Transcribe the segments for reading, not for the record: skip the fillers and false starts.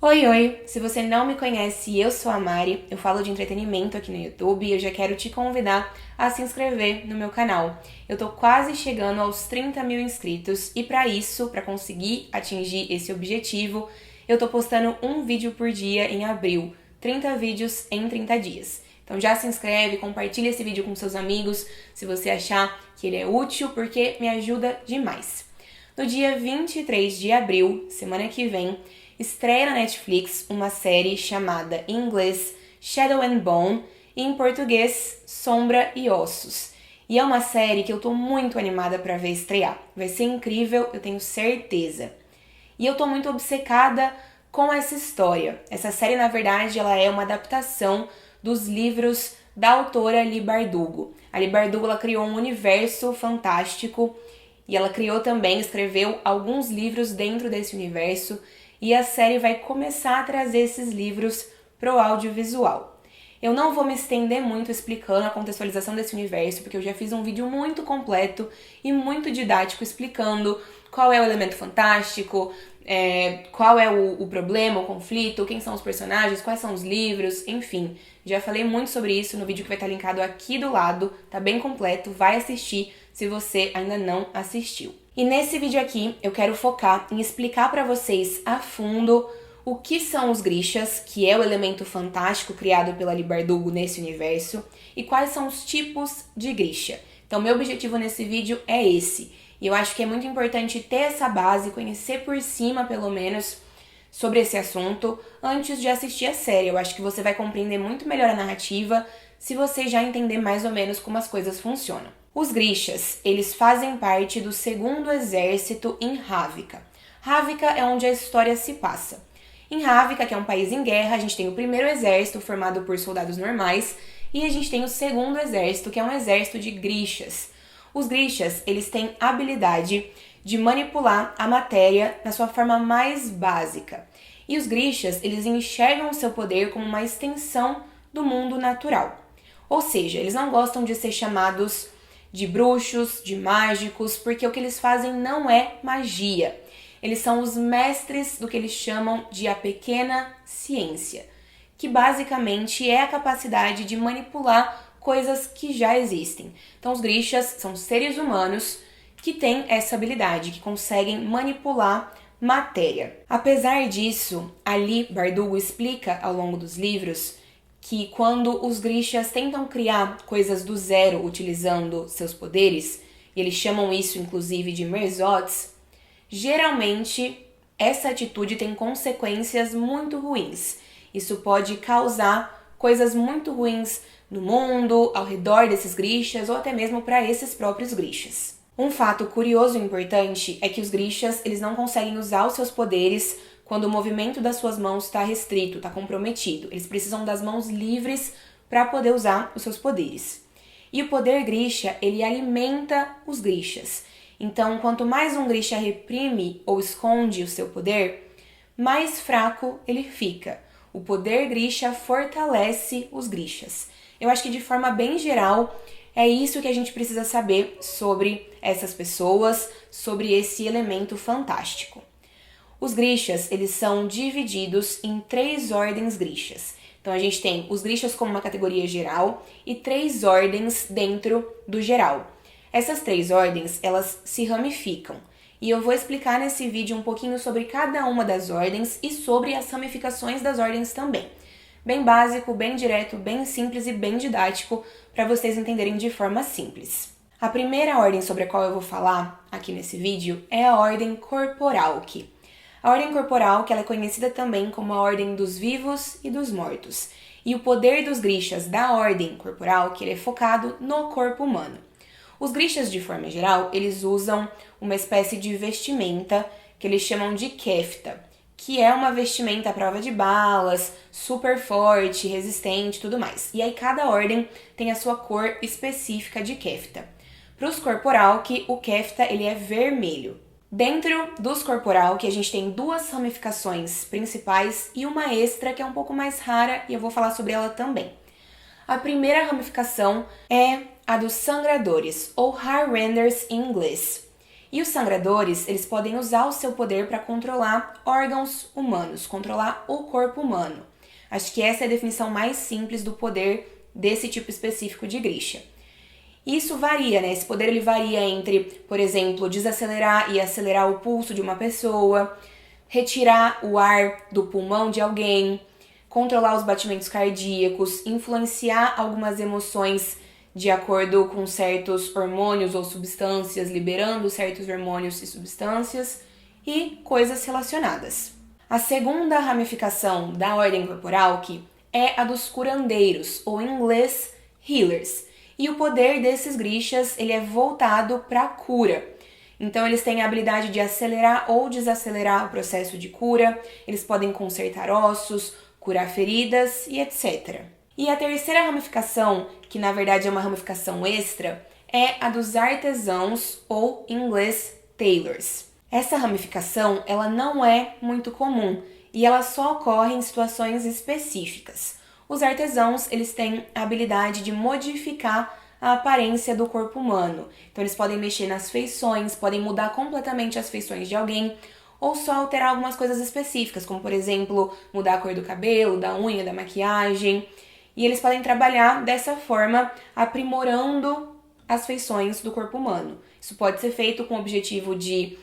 Oi, oi! Se você não me conhece, eu sou a Mari, eu falo de entretenimento aqui no YouTube e eu já quero te convidar a se inscrever no meu canal. Eu tô quase chegando aos 30 mil inscritos e para isso, para conseguir atingir esse objetivo, eu tô postando um vídeo por dia em abril, 30 vídeos em 30 dias. Então já se inscreve, compartilha esse vídeo com seus amigos se você achar que ele é útil, porque me ajuda demais. No dia 23 de abril, semana que vem, estreia na Netflix uma série chamada em inglês Shadow and Bone e em português Sombra e Ossos. E é uma série que eu tô muito animada para ver estrear. Vai ser incrível, eu tenho certeza. E eu tô muito obcecada com essa história. Essa série, na verdade, ela é uma adaptação dos livros da autora Leigh Bardugo. A Leigh Bardugo, ela criou um universo fantástico e ela criou também, escreveu alguns livros dentro desse universo e a série vai começar a trazer esses livros pro audiovisual. Eu não vou me estender muito explicando a contextualização desse universo, porque eu já fiz um vídeo muito completo e muito didático explicando qual é o elemento fantástico, qual é o problema, o conflito, quem são os personagens, quais são os livros, enfim. Já falei muito sobre isso no vídeo que vai estar linkado aqui do lado, tá bem completo, vai assistir se você ainda não assistiu. E nesse vídeo aqui eu quero focar em explicar para vocês a fundo o que são os Grishas, que é o elemento fantástico criado pela Leigh Bardugo nesse universo, e quais são os tipos de Grisha. Então meu objetivo nesse vídeo é esse. E eu acho que é muito importante ter essa base, conhecer por cima pelo menos sobre esse assunto antes de assistir a série. Eu acho que você vai compreender muito melhor a narrativa se você já entender mais ou menos como as coisas funcionam. Os Grishas, eles fazem parte do segundo exército em Ravika. Ravika é onde a história se passa. Em Ravika, que é um país em guerra, a gente tem o primeiro exército formado por soldados normais e a gente tem o segundo exército, que é um exército de Grishas. Os Grishas, eles têm habilidade de manipular a matéria na sua forma mais básica. E os Grishas, eles enxergam o seu poder como uma extensão do mundo natural. Ou seja, eles não gostam de ser chamados de bruxos, de mágicos, porque o que eles fazem não é magia. Eles são os mestres do que eles chamam de a pequena ciência, que basicamente é a capacidade de manipular coisas que já existem. Então os Grishas são seres humanos que têm essa habilidade, que conseguem manipular matéria. Apesar disso, a Leigh Bardugo explica ao longo dos livros que quando os Grishas tentam criar coisas do zero utilizando seus poderes, e eles chamam isso inclusive de merzots, geralmente essa atitude tem consequências muito ruins. Isso pode causar coisas muito ruins no mundo, ao redor desses Grishas ou até mesmo para esses próprios Grishas. Um fato curioso e importante é que os Grishas, eles não conseguem usar os seus poderes quando o movimento das suas mãos está restrito, está comprometido. Eles precisam das mãos livres para poder usar os seus poderes. E o poder Grisha, ele alimenta os Grishas. Então, quanto mais um Grisha reprime ou esconde o seu poder, mais fraco ele fica. O poder Grisha fortalece os Grishas. Eu acho que de forma bem geral, é isso que a gente precisa saber sobre essas pessoas, sobre esse elemento fantástico. Os Grishas, eles são divididos em 3 ordens Grishas. Então a gente tem os Grishas como uma categoria geral e 3 ordens dentro do geral. Essas 3 ordens, elas se ramificam. E eu vou explicar nesse vídeo um pouquinho sobre cada uma das ordens e sobre as ramificações das ordens também. Bem básico, bem direto, bem simples e bem didático para vocês entenderem de forma simples. A primeira ordem sobre a qual eu vou falar aqui nesse vídeo é a ordem Corporalki. A ordem corporal, que ela é conhecida também como a ordem dos vivos e dos mortos. E o poder dos Grishas da ordem corporal, que ele é focado no corpo humano. Os Grishas, de forma geral, eles usam uma espécie de vestimenta que eles chamam de kefta, que é uma vestimenta à prova de balas, super forte, resistente e tudo mais. E aí cada ordem tem a sua cor específica de kefta. Para os corporal, que o kefta ele é vermelho. Dentro dos corporal, que a gente tem 2 ramificações principais e uma extra que é um pouco mais rara e eu vou falar sobre ela também. A primeira ramificação é a dos sangradores, ou Harrenders em inglês. E os sangradores, eles podem usar o seu poder para controlar órgãos humanos, controlar o corpo humano. Acho que essa é a definição mais simples do poder desse tipo específico de Grisha. Isso varia, né? Esse poder ele varia entre, por exemplo, desacelerar e acelerar o pulso de uma pessoa, retirar o ar do pulmão de alguém, controlar os batimentos cardíacos, influenciar algumas emoções de acordo com certos hormônios ou substâncias, liberando certos hormônios e substâncias e coisas relacionadas. A segunda ramificação da ordem Corporalki é a dos curandeiros, ou em inglês, healers. E o poder desses grishas ele é voltado para a cura. Então, eles têm a habilidade de acelerar ou desacelerar o processo de cura, eles podem consertar ossos, curar feridas e etc. E a terceira ramificação, que na verdade é uma ramificação extra, é a dos artesãos, ou em inglês, tailors. Essa ramificação ela não é muito comum e ela só ocorre em situações específicas. Os artesãos eles têm a habilidade de modificar a aparência do corpo humano. Então eles podem mexer nas feições, podem mudar completamente as feições de alguém ou só alterar algumas coisas específicas, como por exemplo, mudar a cor do cabelo, da unha, da maquiagem. E eles podem trabalhar dessa forma, aprimorando as feições do corpo humano. Isso pode ser feito com o objetivo de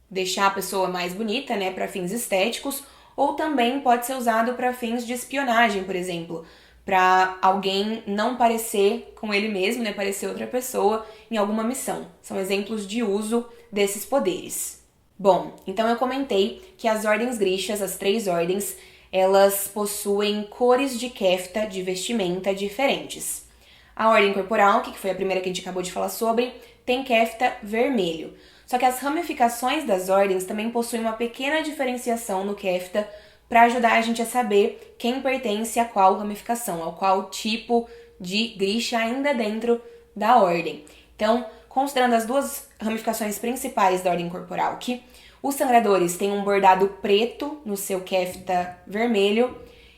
deixar a pessoa mais bonita, né, para fins estéticos, ou também pode ser usado para fins de espionagem, por exemplo, para alguém não parecer com ele mesmo, né, parecer outra pessoa em alguma missão. São exemplos de uso desses poderes. Bom, então eu comentei que as ordens grishas, as 3 ordens, elas possuem cores de kefta, de vestimenta diferentes. A ordem corporal, que foi a primeira que a gente acabou de falar sobre, tem kefta vermelho. Só que as ramificações das ordens também possuem uma pequena diferenciação no kefta para ajudar a gente a saber quem pertence a qual ramificação, a qual tipo de grisha ainda dentro da ordem. Então, considerando as 2 ramificações principais da ordem corporal, que os sangradores têm um bordado preto no seu kefta vermelho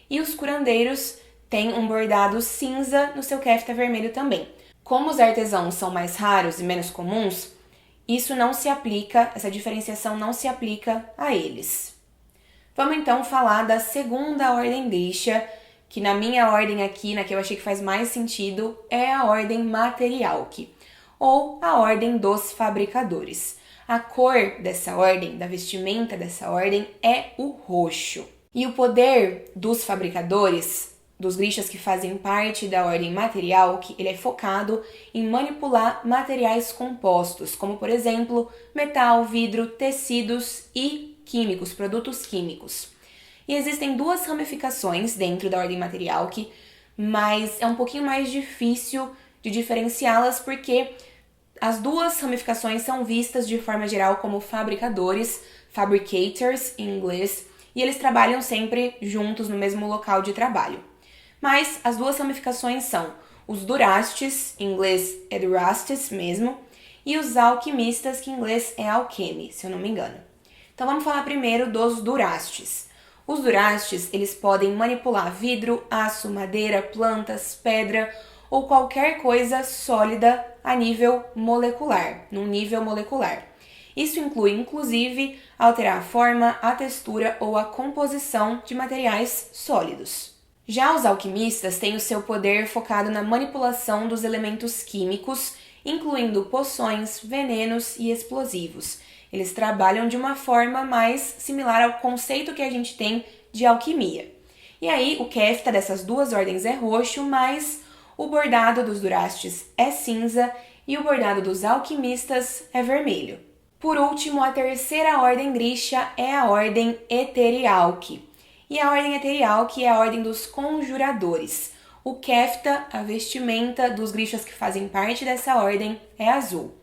e os curandeiros têm um bordado cinza no seu kefta vermelho também. Como os artesãos são mais raros e menos comuns, isso não se aplica, essa diferenciação não se aplica a eles. Vamos então falar da segunda ordem grisha, que na minha ordem aqui, na que eu achei que faz mais sentido, é a ordem materialki, ou a ordem dos fabricadores. A cor dessa ordem, da vestimenta dessa ordem, é o roxo. E o poder dos fabricadores, dos grishas que fazem parte da ordem materialki, ele é focado em manipular materiais compostos, como por exemplo, metal, vidro, tecidos e químicos, produtos químicos. E existem 2 ramificações dentro da ordem materialki, mas é um pouquinho mais difícil de diferenciá-las porque as 2 ramificações são vistas de forma geral como fabricadores, fabricators em inglês, e eles trabalham sempre juntos no mesmo local de trabalho. Mas as 2 ramificações são os durastes, em inglês é durastes mesmo, e os alquimistas, que em inglês é alchemy, se eu não me engano. Então vamos falar primeiro dos durastes. Os durastes, eles podem manipular vidro, aço, madeira, plantas, pedra ou qualquer coisa sólida a nível molecular, num nível molecular. Isso inclui, inclusive, alterar a forma, a textura ou a composição de materiais sólidos. Já os alquimistas têm o seu poder focado na manipulação dos elementos químicos, incluindo poções, venenos e explosivos. Eles trabalham de uma forma mais similar ao conceito que a gente tem de alquimia. E aí, o kefta dessas 2 ordens é roxo, mas o bordado dos durastes é cinza e o bordado dos alquimistas é vermelho. Por último, a terceira ordem grisha é a ordem eterialki. E a ordem eterialki é a ordem dos conjuradores. O kefta, a vestimenta dos grishas que fazem parte dessa ordem, é azul.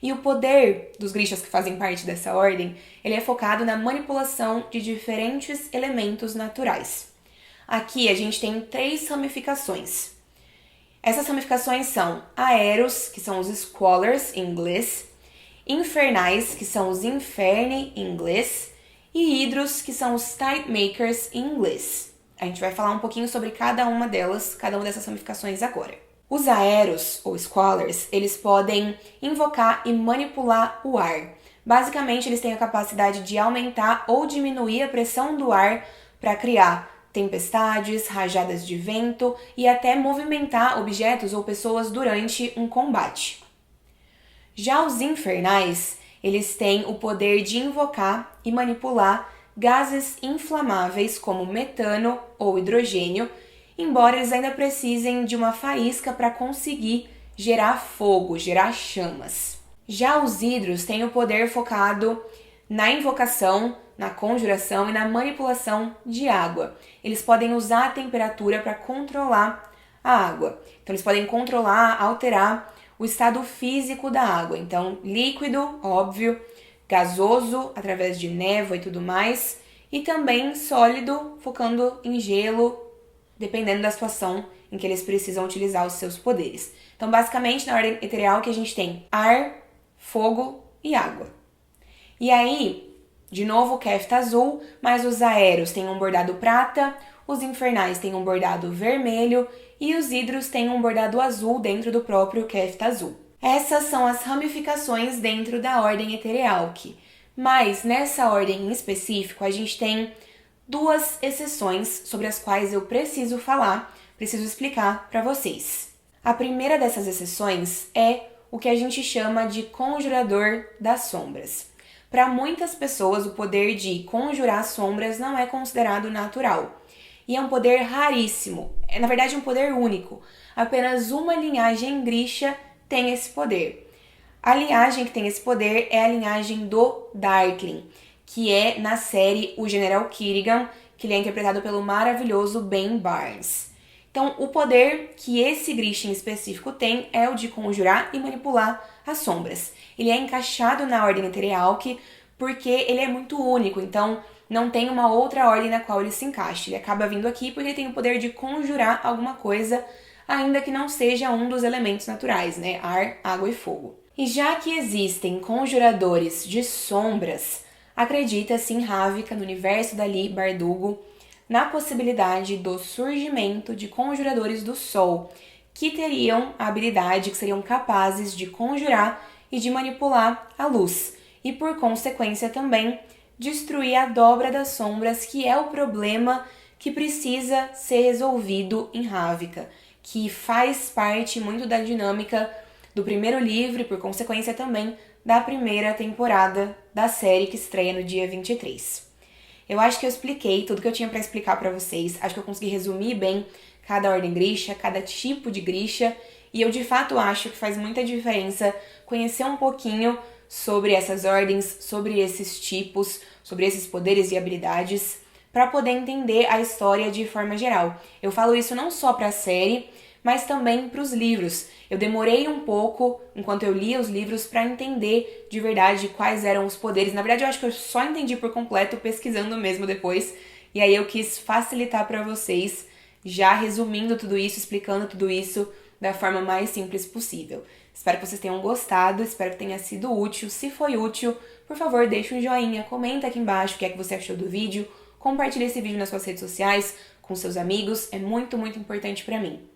E o poder dos grishas que fazem parte dessa ordem, ele é focado na manipulação de diferentes elementos naturais. Aqui a gente tem 3 ramificações. Essas ramificações são aeros, que são os squallers em inglês, infernais, que são os inferni em inglês, e hidros, que são os tide makers em inglês. A gente vai falar um pouquinho sobre cada uma delas, cada uma dessas ramificações agora. Os aeros, ou squallers, eles podem invocar e manipular o ar. Basicamente, eles têm a capacidade de aumentar ou diminuir a pressão do ar para criar tempestades, rajadas de vento e até movimentar objetos ou pessoas durante um combate. Já os infernais, eles têm o poder de invocar e manipular gases inflamáveis como metano ou hidrogênio, embora eles ainda precisem de uma faísca para conseguir gerar fogo, gerar chamas. Já os hidros têm o poder focado na invocação, na conjuração e na manipulação de água. Eles podem usar a temperatura para controlar a água. Então, eles podem controlar, alterar o estado físico da água. Então, líquido, óbvio, gasoso, através de névoa e tudo mais, e também sólido, focando em gelo, dependendo da situação em que eles precisam utilizar os seus poderes. Então, basicamente, na ordem etereal que a gente tem ar, fogo e água. E aí, de novo, o Kefta azul, mas os aéreos têm um bordado prata, os infernais têm um bordado vermelho e os hidros têm um bordado azul dentro do próprio Kefta azul. Essas são as ramificações dentro da ordem Eterealki. Mas nessa ordem em específico, a gente tem duas exceções sobre as quais eu preciso falar, preciso explicar para vocês. A primeira dessas exceções é o que a gente chama de conjurador das sombras. Para muitas pessoas, o poder de conjurar sombras não é considerado natural. E é um poder raríssimo, é na verdade um poder único. Apenas uma linhagem Grisha tem esse poder. A linhagem que tem esse poder é a linhagem do Darkling, que é na série o General Kirigan, que ele é interpretado pelo maravilhoso Ben Barnes. Então, o poder que esse Grisha em específico tem é o de conjurar e manipular as sombras. Ele é encaixado na ordem Eterealki porque ele é muito único, então não tem uma outra ordem na qual ele se encaixa. Ele acaba vindo aqui porque ele tem o poder de conjurar alguma coisa, ainda que não seja um dos elementos naturais, né? Ar, água e fogo. E já que existem conjuradores de sombras, acredita-se em Ravika, no universo da Leigh Bardugo, na possibilidade do surgimento de conjuradores do sol, que teriam a habilidade, que seriam capazes de conjurar e de manipular a luz, e por consequência também destruir a dobra das sombras, que é o problema que precisa ser resolvido em Ravika, que faz parte muito da dinâmica do primeiro livro e por consequência também da primeira temporada da série que estreia no dia 23. Eu acho que eu expliquei tudo que eu tinha para explicar para vocês, acho que eu consegui resumir bem cada ordem Grisha, cada tipo de Grisha, e eu de fato acho que faz muita diferença conhecer um pouquinho sobre essas ordens, sobre esses tipos, sobre esses poderes e habilidades, para poder entender a história de forma geral. Eu falo isso não só para a série, mas também para os livros. Eu demorei um pouco, enquanto eu lia os livros, para entender de verdade quais eram os poderes. Na verdade, eu acho que eu só entendi por completo pesquisando mesmo depois, e aí eu quis facilitar para vocês, já resumindo tudo isso, explicando tudo isso da forma mais simples possível. Espero que vocês tenham gostado, espero que tenha sido útil. Se foi útil, por favor, deixa um joinha, comenta aqui embaixo o que é que você achou do vídeo, compartilhe esse vídeo nas suas redes sociais, com seus amigos, é muito, muito importante pra mim.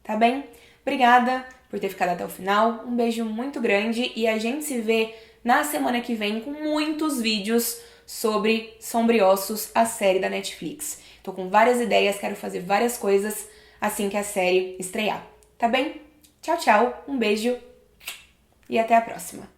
Tá bem? Obrigada por ter ficado até o final, um beijo muito grande e a gente se vê na semana que vem com muitos vídeos sobre Sombriossos, a série da Netflix. Tô com várias ideias, quero fazer várias coisas assim que a série estrear. Tá bem? Tchau, tchau, um beijo e até a próxima.